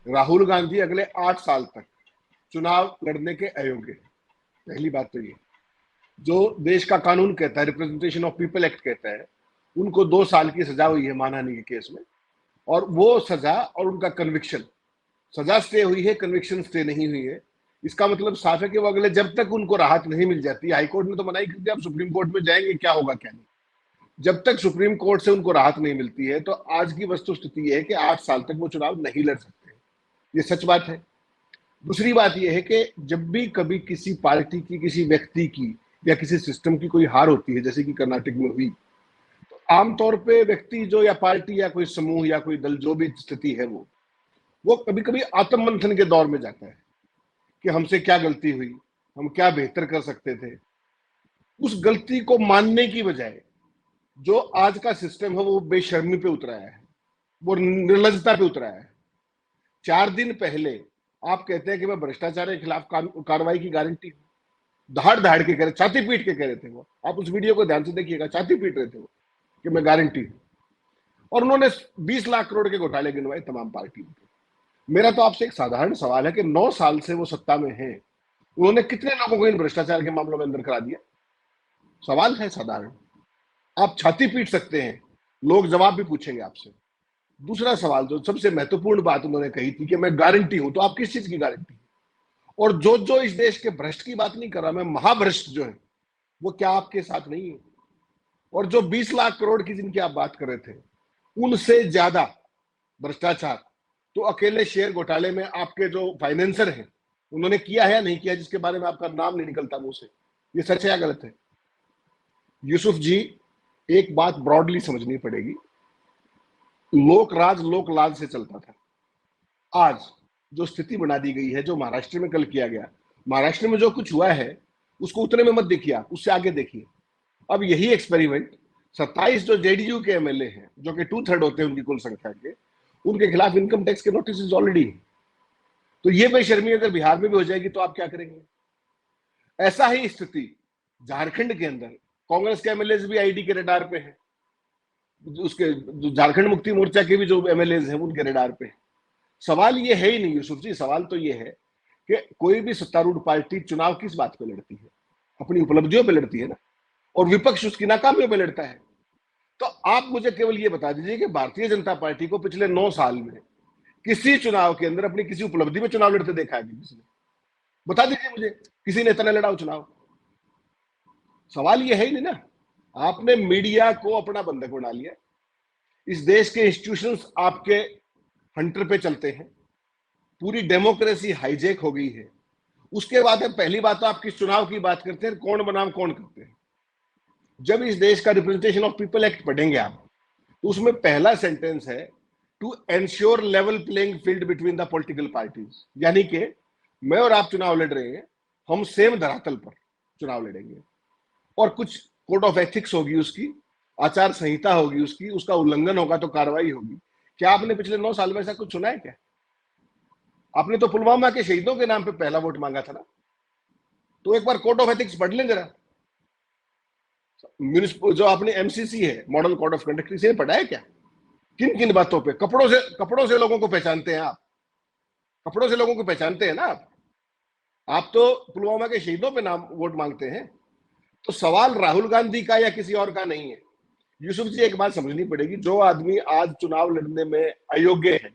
राहुल गांधी अगले 8 साल तक चुनाव लड़ने के अयोग्य है। पहली बात तो ये, जो देश का कानून कहता है, रिप्रेजेंटेशन ऑफ पीपल एक्ट कहता है, उनको 2 साल की सजा हुई है मानहानि के केस में, और वो सजा और उनका कन्विक्शन, सजा स्टे हुई है, कन्विक्शन स्टे नहीं हुई है। इसका मतलब साफ है कि वो अगले, जब तक उनको राहत नहीं मिल जाती, हाईकोर्ट ने तो मनाही कर दिया, आप सुप्रीम कोर्ट में जाएंगे क्या होगा क्या नहीं, जब तक सुप्रीम कोर्ट से उनको राहत नहीं मिलती है, तो आज की वस्तु स्थिति है कि 8 साल तक वो चुनाव नहीं लड़ सकते। ये सच बात है। दूसरी बात यह है कि जब भी कभी किसी पार्टी की, किसी व्यक्ति की या किसी सिस्टम की कोई हार होती है, जैसे कि कर्नाटक में हुई, तो आमतौर पे व्यक्ति जो, या पार्टी या कोई समूह या कोई दल, जो भी स्थिति है, वो कभी कभी आत्ममंथन के दौर में जाता है कि हमसे क्या गलती हुई, हम क्या बेहतर कर सकते थे। उस गलती को मानने की बजाय जो आज का सिस्टम है वो बेशर्मी पे उतरा है, वो निर्लजता पे उतरा है। 4 दिन पहले आप कहते हैं कि मैं भ्रष्टाचार के खिलाफ कार्रवाई की गारंटी हूं, धाड़ धाड़ के कह रहे, छाती पीट के कह रहे थे वो। आप उस वीडियो को ध्यान से देखिएगा, छाती पीट रहे थे वो कि मैं गारंटी हूं। और उन्होंने 20 लाख करोड़ के घोटाले गिनवाए तमाम पार्टियों के। मेरा तो आपसे एक साधारण सवाल है कि 9 साल से वो सत्ता में है, उन्होंने कितने लोगों को इन भ्रष्टाचार के मामलों में अंदर करा दिया? सवाल है साधारण। आप छाती पीट सकते हैं, लोग जवाब भी पूछेंगे आपसे। दूसरा सवाल, जो सबसे महत्वपूर्ण बात उन्होंने कही थी कि मैं गारंटी हूं, तो आप किस चीज की गारंटी? और जो जो इस देश के भ्रष्ट की बात नहीं कर रहा मैं, महाभ्रष्ट जो है वो क्या आपके साथ नहीं है? और जो 20 लाख करोड़ की जिनकी आप बात कर रहे थे, उनसे ज्यादा भ्रष्टाचार तो अकेले शेयर घोटाले में आपके जो फाइनेंसर हैं उन्होंने किया है या नहीं किया, जिसके बारे में आपका नाम नहीं निकलता मुंह से। ये सच है या गलत है? यूसुफ जी, एक बात ब्रॉडली समझनी पड़ेगी, लोक राज लोक लाज से चलता था। आज जो स्थिति बना दी गई है, जो महाराष्ट्र में कल किया गया, महाराष्ट्र में जो कुछ हुआ है उसको उतने में मत देखिए, उससे आगे देखिए। अब यही एक्सपेरिमेंट 27 जो जेडीयू के एमएलए हैं, जो कि 2/3 होते हैं उनकी कुल संख्या के, उनके खिलाफ इनकम टैक्स के नोटिस ऑलरेडी है। तो ये बेशर्मी अगर बिहार में भी हो जाएगी तो आप क्या करेंगे? ऐसा ही स्थिति झारखंड के अंदर, कांग्रेस के एमएलए भी आईडी के रडार पे हैं, उसके झारखंड मुक्ति मोर्चा के भी जो एमएलए हैं उनके रडार पे है। सवाल ये है ही नहीं यूसुफ जी, सवाल तो ये है कि कोई भी सत्तारूढ़ पार्टी चुनाव किस बात पे लड़ती है? अपनी उपलब्धियों पे लड़ती है ना, और विपक्ष उसकी नाकामियों पे लड़ता है। तो आप मुझे केवल ये बता दीजिए कि भारतीय जनता पार्टी को पिछले 9 साल में किसी चुनाव के अंदर अपनी किसी उपलब्धि में चुनाव लड़ते देखा है किसी ने? बता दीजिए मुझे, किसी नेता ने लड़ा हो चुनाव? सवाल ये है ही नहीं ना। आपने मीडिया को अपना बंधक बना लिया, इस देश के इंस्टीट्यूशंस आपके हंटर पे चलते हैं, पूरी डेमोक्रेसी हाईजेक हो गई है। उसके बाद है, पहली बात तो आप किस चुनाव की बात करते हैं, कौन बनाम कौन करते हैं। जब इस देश का रिप्रेजेंटेशन ऑफ पीपल एक्ट पढ़ेंगे आप, तो उसमें पहला सेंटेंस है to ensure level playing field between the political parties, यानी कि मैं और आप चुनाव लड़ रहे हैं, हम सेम धरातल पर चुनाव लड़ेंगे, और कुछ कोड ऑफ एथिक्स होगी उसकी, आचार संहिता होगी उसकी, उसका उल्लंघन होगा तो कार्रवाई होगी। क्या आपने पिछले 9 साल में ऐसा कुछ सुना है क्या? आपने तो पुलवामा के शहीदों के नाम पे पहला वोट मांगा था ना, तो एक बार कोड ऑफ एथिक्स पढ़ लें जरा। म्यूनिसिपल जो आपने एमसीसी है, मॉडल कोड ऑफ कंडक्ट, इसे पढ़ा है क्या? किन किन बातों पे? कपड़ों से लोगों को पहचानते हैं आप, कपड़ों से लोगों को पहचानते हैं ना आप तो पुलवामा के शहीदों पे नाम वोट मांगते हैं। तो सवाल राहुल गांधी का या किसी और का नहीं है। यूसुफ जी, एक बात समझनी पड़ेगी, जो आदमी आज चुनाव लड़ने में अयोग्य है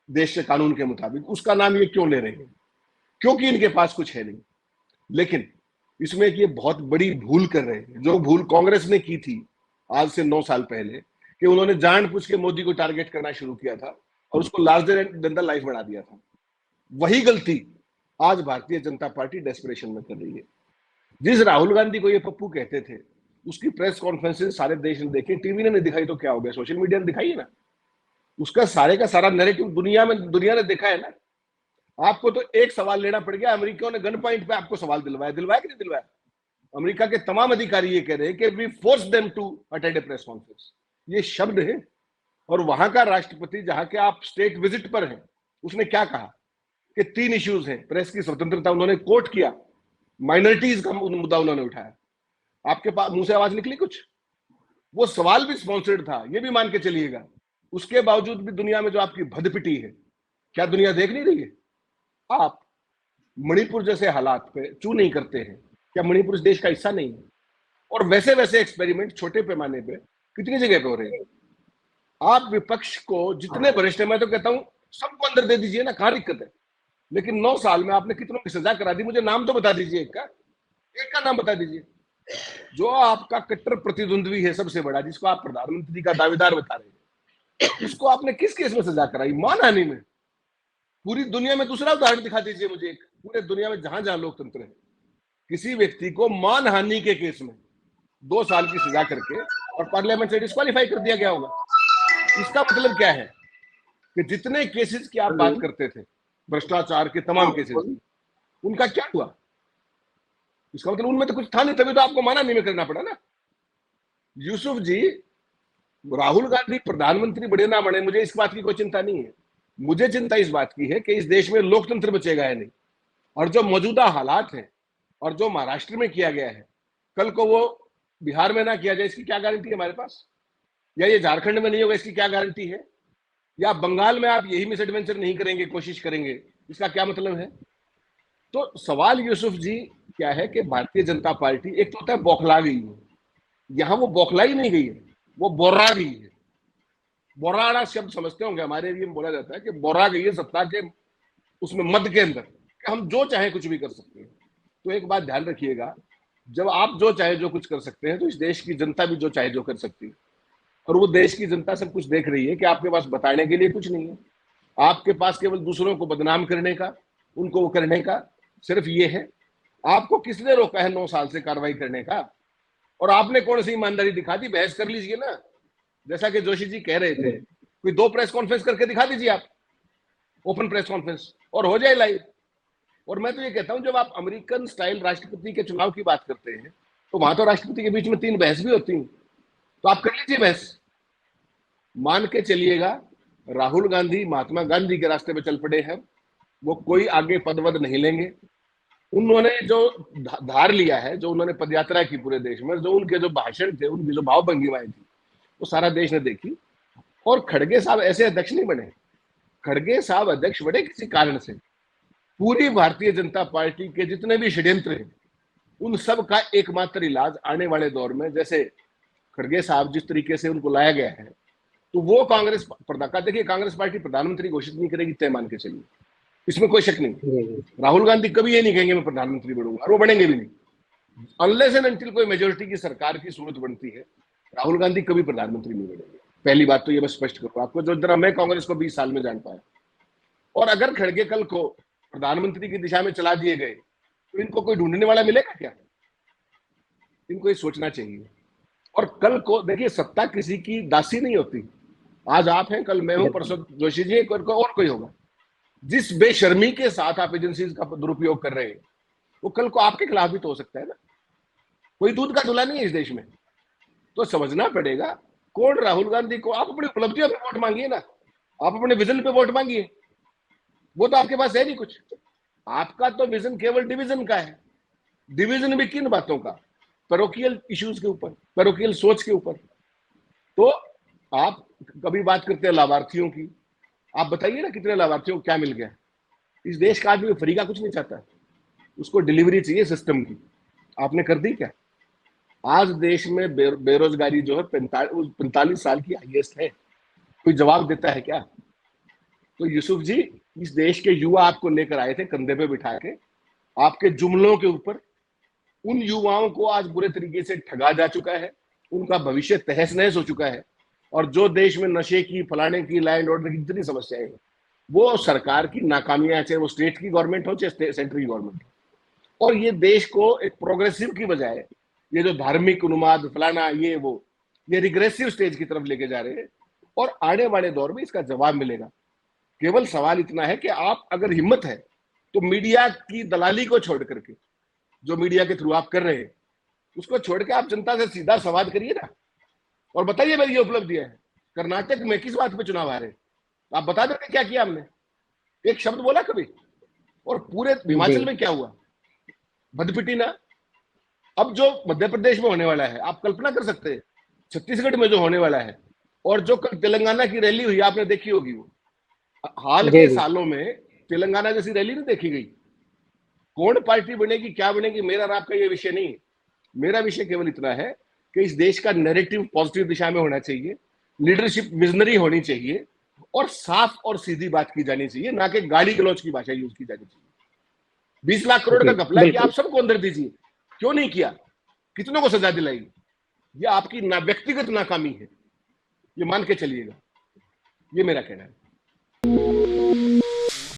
देश के कानून के मुताबिक, उसका नाम ये क्यों ले रहे हैं? क्योंकि इनके पास कुछ है नहीं। लेकिन इसमें ये बहुत बड़ी भूल कर रहे हैं, जो भूल कांग्रेस ने की थी आज से 9 साल पहले, कि उन्होंने जानबूझ के मोदी को टारगेट करना शुरू किया था और उसको लार्जर देन द लाइफ बना दिया था। वही गलती आज भारतीय जनता पार्टी डेस्परेशन में कर रही है। जिस राहुल गांधी को ये पप्पू कहते थे, उसकी प्रेस कॉन्फ्रेंसेस सारे देश ने देखे, टीवी ने नहीं दिखाई तो क्या हो गया, सोशल मीडिया ने दिखाई है ना। उसका सारे का सारा नैरेटिव दुनिया ने देखा है ना। आपको तो एक सवाल लेना पड़ गया, अमेरिका ने गन पॉइंट पे आपको सवाल दिलवाया कि नहीं दिलवाया? अमेरिका के तमाम अधिकारी ये कह रहे हैं कि we force them to attend a press conference, ये शब्द है। और वहां का राष्ट्रपति, जहां के आप स्टेट विजिट पर हैं, उसने क्या कहा कि 3 इश्यूज हैं, प्रेस की स्वतंत्रता उन्होंने कोट किया, माइनॉरिटीज का मुद्दा उन्होंने उठाया। आपके पास मुंह से आवाज निकली कुछ? वो सवाल भी स्पॉन्सर्ड था, ये भी मान के चलिएगा। उसके बावजूद भी दुनिया में जो आपकी भदपिटी है, क्या दुनिया देख नहीं रही है? आप मणिपुर जैसे हालात पे चू नहीं करते हैं, क्या मणिपुर इस देश का हिस्सा नहीं है? और वैसे वैसे एक्सपेरिमेंट छोटे पैमाने पे कितनी जगह पे हो रहे हैं। आप विपक्ष को जितने वरिष्ठ है, मैं तो कहता हूं सबको अंदर दे दीजिए ना, कहां दिक्कत है। लेकिन 9 साल में आपने कितनों की सजा करा दी? मुझे नाम तो बता दीजिए, एक का नाम बता दीजिए जो आपका कट्टर प्रतिद्वंद्वी है सबसे बड़ा, जिसको आप प्रधानमंत्री का दावेदार बता रहे हैं, उसको आपने किस केस में सजा कराई? मानहानि में। पूरी दुनिया में दूसरा उदाहरण दिखा दीजिए मुझे एक, पूरे दुनिया में जहां जहां लोकतंत्र है, किसी व्यक्ति को मानहानि के केस में 2 साल की सजा करके और पार्लियामेंट से डिस्क्वालीफाई कर दिया गया होगा। इसका मतलब क्या है कि जितने केसेस की आप बात करते थे, भ्रष्टाचार के तमाम केसेस, उनका क्या हुआ? इसका मतलब उनमें तो कुछ था नहीं, तभी तो आपको मानहानि में करना पड़ा ना। यूसुफ जी, राहुल गांधी प्रधानमंत्री बड़े ना बने, मुझे इस बात की कोई चिंता नहीं है। मुझे चिंता इस बात की है कि इस देश में लोकतंत्र बचेगा या नहीं। और जो मौजूदा हालात हैं और जो महाराष्ट्र में किया गया है, कल को वो बिहार में ना किया जाए, इसकी क्या गारंटी है हमारे पास? या ये झारखंड में नहीं होगा, इसकी क्या गारंटी है? या बंगाल में आप यही मिस एडवेंचर नहीं करेंगे, कोशिश करेंगे, इसका क्या मतलब है? तो सवाल यूसुफ जी क्या है कि भारतीय जनता पार्टी एक तो होता है बौखला गई है, यहां वो बौखलाई नहीं गई है, वो बोरा गई है। बोराना शब्द समझते होंगे, हमारे एरिया में बोला जाता है कि बोरा गई है सत्ता के उसमें मध्य के अंदर, कि हम जो चाहे कुछ भी कर सकते हैं। तो एक बात ध्यान रखिएगा, जब आप जो चाहे जो कुछ कर सकते हैं, तो इस देश की जनता भी जो चाहे जो कर सकती है। और वो देश की जनता सब कुछ देख रही है कि आपके पास बताने के लिए कुछ नहीं है। आपके पास केवल दूसरों को बदनाम करने का, उनको वो करने का सिर्फ ये है। आपको किसने रोका है 9 साल से कार्रवाई करने का? और आपने कौन सी ईमानदारी दिखा दी? बहस कर लीजिए ना, जैसा कि जोशी जी कह रहे थे, कोई 2 प्रेस कॉन्फ्रेंस करके दिखा दीजिए आप, ओपन प्रेस कॉन्फ्रेंस, और हो जाए लाइव। और मैं तो ये कहता हूं, जब आप अमेरिकन स्टाइल राष्ट्रपति के चुनाव की बात करते हैं, तो वहां तो राष्ट्रपति के बीच में 3 बहस भी होती हैं, तो आप कर लीजिए बहस। मान के चलिएगा, राहुल गांधी महात्मा गांधी के रास्ते पे चल पड़े हैं, वो कोई आगे पदवद नहीं लेंगे। उन्होंने जो धार लिया है, जो उन्होंने पदयात्रा की पूरे देश में, जो उनके जो भाषण थे, उनकी जो भाव भंगिमाएं थी, वो सारा देश ने देखी। और खड़गे साहब ऐसे अध्यक्ष नहीं बने। खड़गे साहब अध्यक्ष बने किसी कारण से। पूरी भारतीय जनता पार्टी के जितने भी षड्यंत्र हैं, उन सब का एकमात्र इलाज आने वाले दौर में, जैसे खड़गे साहब जिस तरीके से उनको लाया गया है, तो वो कांग्रेस प्रधान, देखिए कांग्रेस पार्टी प्रधानमंत्री घोषित नहीं करेगी, तय मान के चलिए, इसमें कोई शक नहीं। राहुल गांधी कभी ये नहीं कहेंगे मैं प्रधानमंत्री बनूंगा, और वो बनेंगे भी नहीं। अनलेस एंड अनटिल कोई मेजोरिटी की सरकार की सूरत बनती है, राहुल गांधी कभी प्रधानमंत्री नहीं बनेंगे। पहली बात तो ये मैं स्पष्ट करूं आपको, जो जरा मैं कांग्रेस को 20 साल में जान पाया। और अगर खड़गे कल को प्रधानमंत्री की दिशा में चला दिए गए, तो इनको कोई ढूंढने वाला मिलेगा क्या? इनको ये सोचना चाहिए। और कल को देखिए, सत्ता किसी की दासी नहीं होती। आज आप हैं, कल मैं हूं, परसों जोशी जी और कोई होगा। जिस बेशर्मी के साथ आप एजेंसीज का दुरुपयोग कर रहे हैं, वो कल को आपके खिलाफ भी तो हो सकता है ना। कोई दूध का धुला नहीं है इस देश में। तो समझना पड़ेगा कौन राहुल गांधी को, आप अपनी उपलब्धियों पे वोट मांगिए ना, आप अपने विजन पे वोट मांगिए, वो तो आपके पास है नहीं कुछ। आपका तो विजन केवल डिवीजन का है। डिवीजन भी किन बातों का? पैरोकियल इश्यूज के ऊपर, पैरोकियल सोच के ऊपर। तो आप कभी बात करते हैं लाभार्थियों की, आप बताइए ना कितने लाभार्थियों को क्या मिल गया? इस देश का आदमी फ्री का कुछ नहीं चाहता, उसको डिलीवरी चाहिए सिस्टम की। आपने कर दी क्या? आज देश में बेरोजगारी जो है 45 साल की हाईएस्ट है। कोई जवाब देता है क्या? तो यूसुफ जी, इस देश के युवा आपको लेकर आए थे कंधे पे बिठा के, आपके जुमलों के ऊपर उन युवाओं को आज बुरे तरीके से ठगा जा चुका है, उनका भविष्य तहस नहस हो चुका है। और जो देश में नशे की, फलाने की, लैंड ऑर्डर की जितनी समस्याएं हैं, वो सरकार की नाकामियां, चाहे वो स्टेट की गवर्नमेंट हो चाहे सेंट्रल की गवर्नमेंट हो। और ये देश को एक प्रोग्रेसिव की बजाय ये जो धार्मिक उन्माद, फलाना, ये रिग्रेसिव स्टेज की तरफ लेके जा रहे हैं। और आने वाले दौर में इसका जवाब मिलेगा। केवल सवाल इतना है कि आप अगर हिम्मत है तो मीडिया की दलाली को छोड़ करके, जो मीडिया के थ्रू आप कर रहे हैं, उसको छोड़ के आप जनता से सीधा संवाद करिए ना, और बताइए मेरी ये उपलब्धि है। कर्नाटक में किस बात पे चुनाव आ रहे हैं? आप बता देते क्या किया हमने? एक शब्द बोला कभी? और पूरे हिमाचल में क्या हुआ? भदपिटी ना। अब जो मध्य प्रदेश में होने वाला है, आप कल्पना कर सकते हैं छत्तीसगढ़ में जो होने वाला है, और जो कल तेलंगाना की रैली हुई आपने देखी होगी, वो हाल जी के जी। सालों में तेलंगाना जैसी रैली नहीं देखी गई। कौन पार्टी बनेगी, क्या बनेगी, मेरा और आपका ये विषय नहीं है। मेरा विषय केवल इतना है कि इस देश का नैरेटिव पॉजिटिव दिशा में होना चाहिए, लीडरशिप विजनरी होनी चाहिए, और साफ और सीधी बात की जानी चाहिए, ना कि गाली गलौज की भाषा यूज की जानी चाहिए। 20 लाख करोड़ जी का घपला किया, आप बिल्कुल। सबको अंदर दीजिए, क्यों नहीं किया, कितनों को सजा दिलाई, ये आपकी ना व्यक्तिगत नाकामी है, ये मान के चलिएगा। ये मेरा कहना है।